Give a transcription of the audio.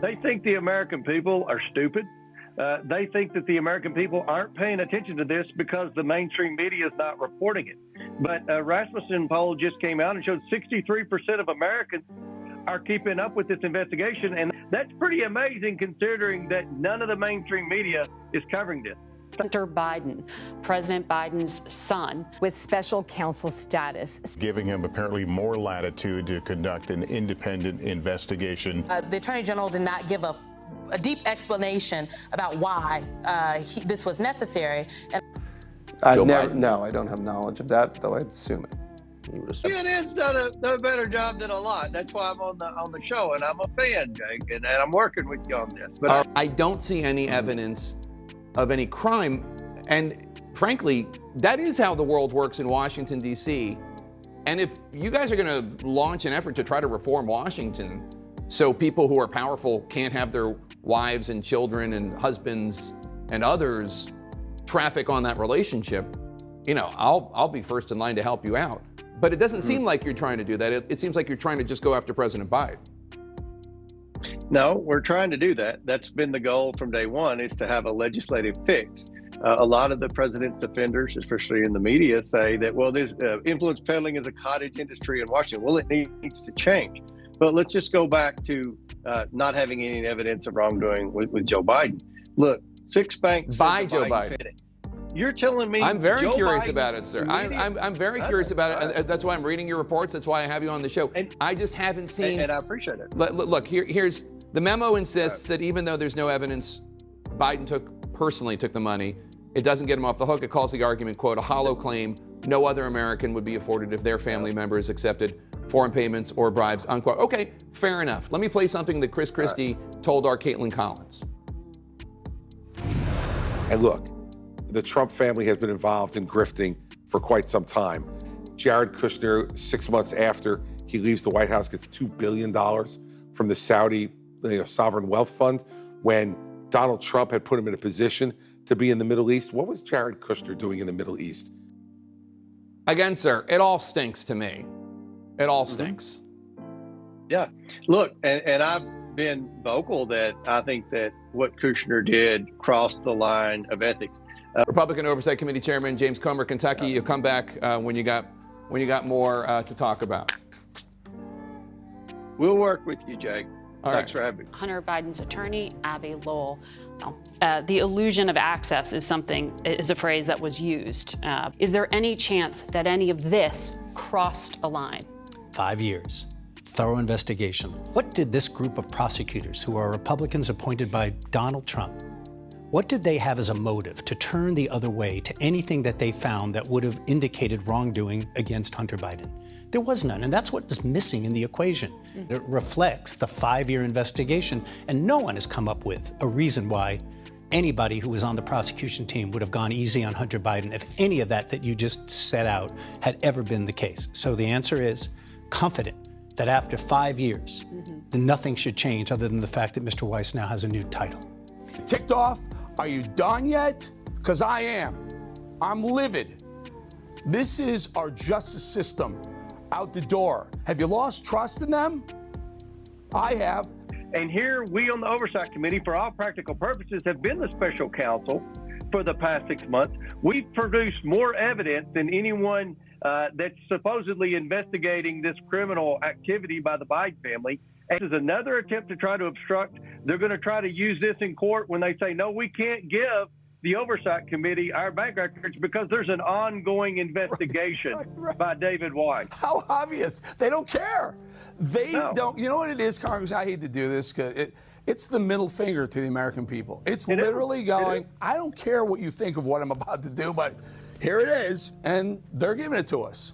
They think the American people are stupid. They think that the American people aren't paying attention to this because the mainstream media is not reporting it. But Rasmussen poll just came out and showed 63% of Americans are keeping up with this investigation. And that's pretty amazing considering that none of the mainstream media is covering this. Hunter Biden, President Biden's son, with special counsel status, giving him apparently more latitude to conduct an independent investigation. The Attorney General did not give a deep explanation about why this was necessary. And No, I don't have knowledge of that, though I'd assume it. CNN's done a better job than a lot. That's why I'm on the show, and I'm a fan, Jake, and I'm working with you on this. But I don't see any evidence of any crime, and frankly, that is how the world works in Washington, D.C. And if you guys are going to launch an effort to try to reform Washington so people who are powerful can't have their wives and children and husbands and others traffic on that relationship, you know, I'll be first in line to help you out. But it doesn't seem like you're trying to do that. It seems like you're trying to just go after President Biden. No, we're trying to do that. That's been the goal from day one, is to have a legislative fix. A lot of the president's defenders, especially in the media, say that, well, this influence peddling is a cottage industry in Washington. Well, it needs to change. But let's just go back to not having any evidence of wrongdoing with Joe Biden. Look, 6 banks by Joe Biden. You're telling me I'm very Joe curious Biden's about it, sir. I'm very curious about it. And that's why I'm reading your reports. That's why I have you on the show. And I just haven't seen. And I appreciate it. Look, here's the memo insists that even though there's no evidence, Biden personally took the money. It doesn't get him off the hook. It calls the argument, quote, a hollow claim no other American would be afforded if their family members accepted foreign payments or bribes, unquote. Okay, fair enough. Let me play something that Chris Christie told our Caitlin Collins. And look, the Trump family has been involved in grifting for quite some time. Jared Kushner, 6 months after he leaves the White House, gets $2 billion from the Saudi sovereign wealth fund when Donald Trump had put him in a position to be in the Middle East. What was Jared Kushner doing in the Middle East? Again, sir, it all stinks to me. It all stinks. Yeah. Look, and I've been vocal that I think that what Kushner did crossed the line of ethics. Republican Oversight Committee Chairman James Comer, Kentucky. You'll come back when you got more to talk about. We'll work with you, Jake. Thanks for having me. Hunter Biden's attorney, Abby Lowell. The illusion of access is a phrase that was used. Is there any chance that any of this crossed a line? 5 years. Thorough investigation. What did this group of prosecutors, who are Republicans appointed by Donald Trump, what did they have as a motive to turn the other way to anything that they found that would have indicated wrongdoing against Hunter Biden? There was none, and that's what is missing in the equation. It reflects the 5-year investigation, and no one has come up with a reason why anybody who was on the prosecution team would have gone easy on Hunter Biden if any of that you just set out had ever been the case. So the answer is confident that after 5 years, then nothing should change other than the fact that Mr. Weiss now has a new title. Ticked off? Are you done yet? Because I am. I'm livid. This is our justice system out the door. Have you lost trust in them? I have. And here we on the Oversight Committee, for all practical purposes, have been the special counsel for the past 6 months. We've produced more evidence than anyone that's supposedly investigating this criminal activity by the Biden family. And this is another attempt to try to obstruct. They're going to try to use this in court when they say, no, we can't give the Oversight Committee our bank records because there's an ongoing investigation by David Weiss. How obvious. They don't care. They don't. You know what it is, Congress? I hate to do this because it's the middle finger to the American people. It's literally going, I don't care what you think of what I'm about to do, but here it is, and they're giving it to us.